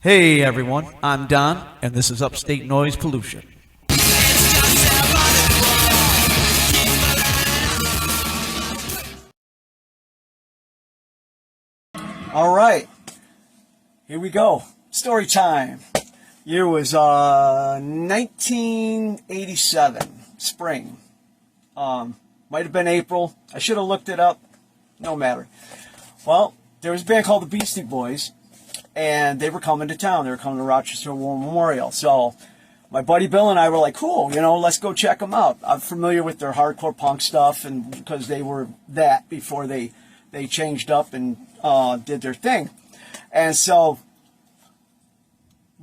Hey everyone, I'm Don, and this is Upstate Noise Pollution. All right, here we go. Story time. Year was 1987, spring. Might have been April. I should have looked it up. No matter. Well, there was a band called the Beastie Boys, and they were coming to town. They were coming to Rochester War Memorial. So my buddy Bill and I were like, cool, let's go check them out. I'm familiar with their hardcore punk stuff, and because they were that before they changed up and did their thing. And so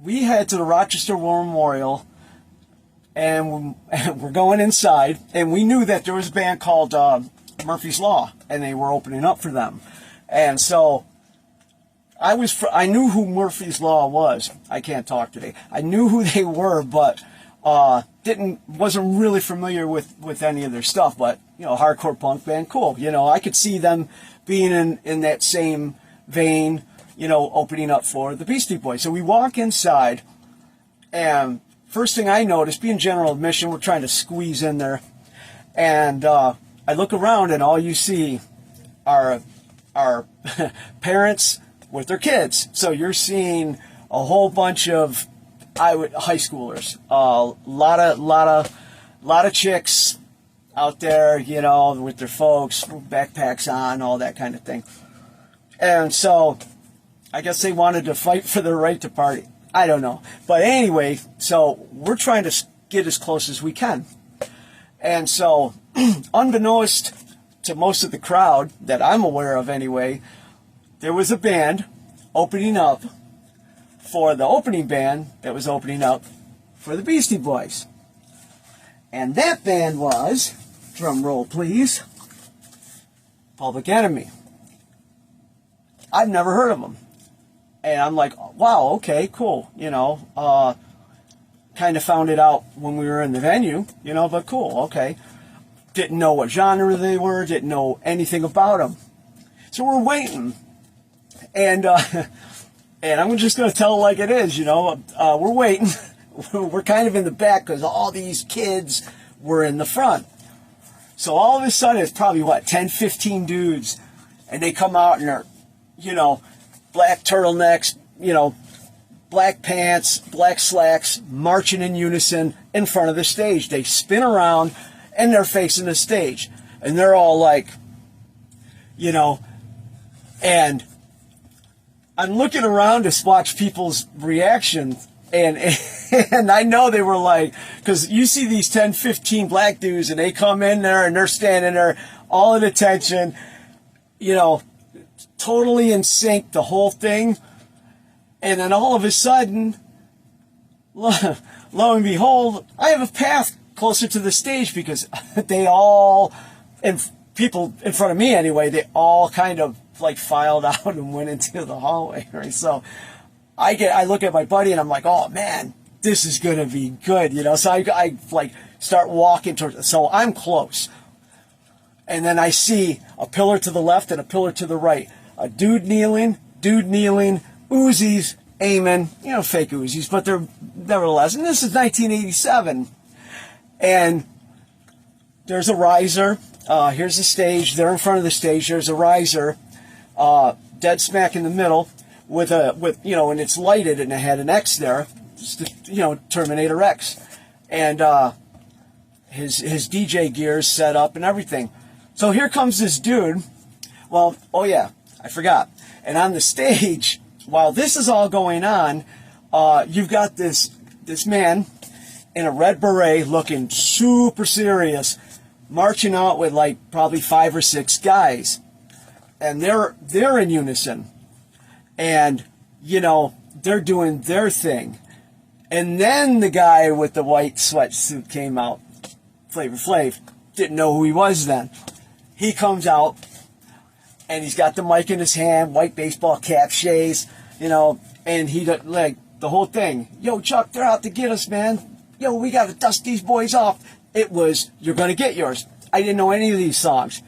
we head to the Rochester War Memorial, and we're going inside, and we knew that there was a band called Murphy's Law, and they were opening up for them. And so I knew who Murphy's Law was. I can't talk today. I knew who they were, but wasn't really familiar with any of their stuff. But hardcore punk band, cool. I could see them being in that same vein, opening up for the Beastie Boys. So we walk inside, and first thing I noticed, being general admission, we're trying to squeeze in there, and I look around, and all you see are parents with their kids. So you're seeing a whole bunch of high schoolers, a lot of chicks out there, with their folks, backpacks on, all that kind of thing. And so I guess they wanted to fight for their right to party. I don't know. But anyway, so we're trying to get as close as we can. And so unbeknownst to most of the crowd that I'm aware of anyway, there was a band opening up for the opening band that was opening up for the Beastie Boys. And that band was, drum roll please, Public Enemy. I've never heard of them. And I'm like, wow, okay, cool. Kind of found it out when we were in the venue, but cool, okay. Didn't know what genre they were, didn't know anything about them. So we're waiting. And I'm just going to tell it like it is, we're waiting. We're kind of in the back because all these kids were in the front. So all of a sudden, it's probably, 10, 15 dudes. And they come out and they're, black turtlenecks, black pants, black slacks, marching in unison in front of the stage. They spin around and they're facing the stage. And they're all like, and I'm looking around to watch people's reactions, and I know they were like, because you see these 10, 15 black dudes, and they come in there, and they're standing there, all at attention, totally in sync, the whole thing, and then all of a sudden, lo and behold, I have a path closer to the stage, because they all, and people in front of me anyway, they all kind of filed out and went into the hallway, right? So I look at my buddy and I'm like, oh man, this is gonna be good, So I start walking towards. So I'm close, and then I see a pillar to the left and a pillar to the right. A dude kneeling, Uzis aiming, fake Uzis, but they're nevertheless. And this is 1987, and there's a riser. Here's the stage. They're in front of the stage. There's a riser. Dead smack in the middle with and it's lighted and it had an X there, Terminator X, and his DJ gear's set up and everything. So here comes this dude. Well, oh yeah, I forgot. And on the stage, while this is all going on, you've got this man in a red beret looking super serious, marching out with probably 5 or 6 guys. And they're in unison, and they're doing their thing, and then the guy with the white sweatsuit came out. Flavor Flav, didn't know who he was then. He comes out, and he's got the mic in his hand, white baseball cap, shades, and he the whole thing. Yo, Chuck, they're out to get us, man. Yo, we got to dust these boys off. It was, you're gonna get yours. I didn't know any of these songs.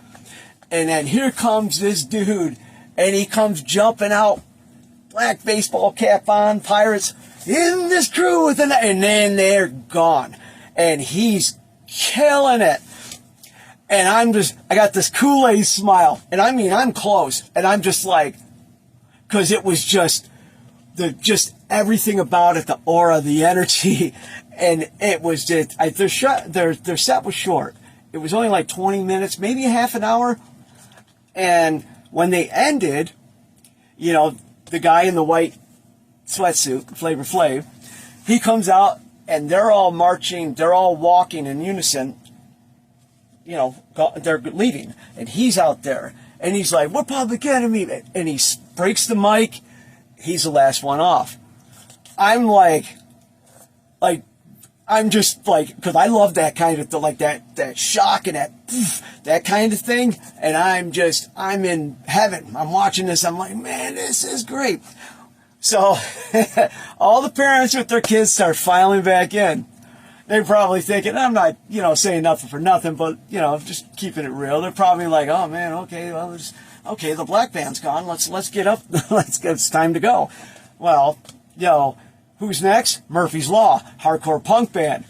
And then here comes this dude, and he comes jumping out black baseball cap on, Pirates in this crew with and then they're gone. And he's killing it. And I got this Kool-Aid smile. And I mean, I'm close. And I'm just like, because it was just everything about it, the aura, the energy. And it was just, their set was short. It was only like 20 minutes, maybe a half an hour. And when they ended, you know, the guy in the white sweatsuit, Flavor Flav, he comes out and they're all marching, they're all walking in unison. You know, they're leaving. And he's out there. And he's like, "We're Public Enemy." And he breaks the mic. He's the last one off. I'm I'm just like, because I love that kind of, like that shock and that kind of thing. And I'm in heaven. I'm watching this. I'm like, man, this is great. So all the parents with their kids start filing back in. They're probably thinking, I'm not, you know, saying nothing for nothing, but, you know, just keeping it real. They're probably like, oh man, okay, well, okay, the black band's gone. Let's get up. It's time to go. Well, you know, who's next? Murphy's Law, hardcore punk band.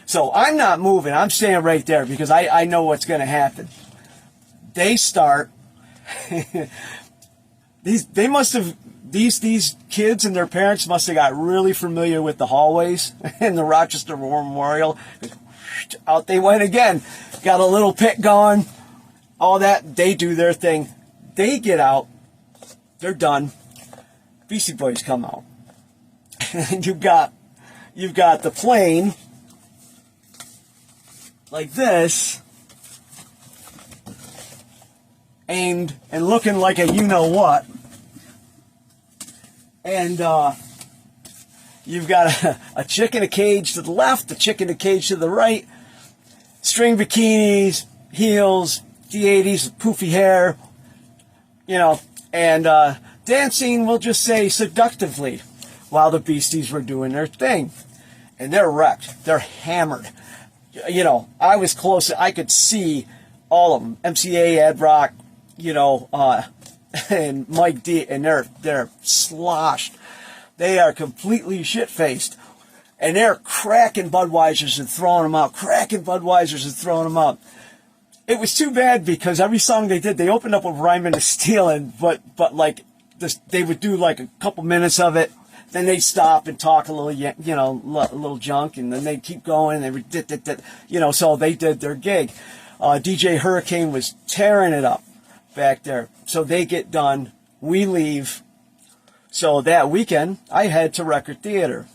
So I'm not moving. I'm staying right there because I know what's going to happen. They start. These kids and their parents must have got really familiar with the hallways in the Rochester War Memorial. Out they went again. Got a little pit going. All that. They do their thing. They get out. They're done. Beastie Boys come out. And you've got the plane like this, aimed and looking like a you-know-what. And you've got a chick in a cage to the left, a chick in a cage to the right, string bikinis, heels, the 80s, poofy hair, you know, and dancing, we'll just say seductively, while the Beasties were doing their thing. And they're wrecked. They're hammered. You know, I was close. I could see all of them. MCA, Ed Rock, you know, and Mike D, and they're sloshed. They are completely shit-faced. And they're cracking Budweisers and throwing them out. Cracking Budweisers and throwing them out. It was too bad because every song they did, they opened up with Rhymin' to Stealin', but like this, they would do like a couple minutes of it. Then they'd stop and talk a little, you know, a little junk, and then they'd keep going. And they would, you know, so they did their gig. DJ Hurricane was tearing it up back there. So they get done. We leave. So that weekend, I head to Record Theater.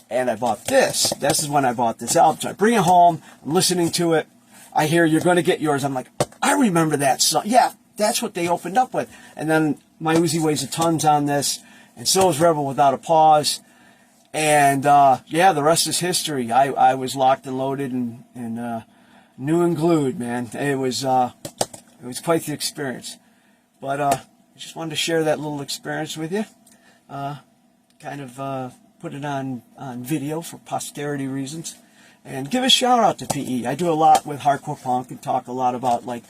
And I bought this. This is when I bought this album. So I bring it home. I'm listening to it. I hear You're Gonna Get Yours. I'm like, I remember that song. Yeah, that's what they opened up with. And then My Uzi Weighs a Tons on this. And so is Rebel Without a Pause. And, yeah, the rest is history. I was locked and loaded and new and glued, man. It was quite the experience. But I just wanted to share that little experience with you. Kind of put it on video for posterity reasons. And give a shout out to PE. I do a lot with hardcore punk and talk a lot about, like,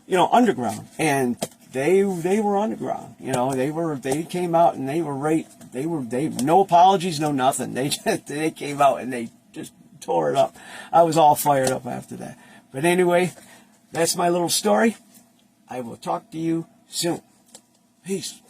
you know, underground. And they were underground. You know, they came out and they were right. They no apologies, no nothing. They came out and they just tore it up. I was all fired up after that. But anyway, that's my little story. I will talk to you soon. Peace.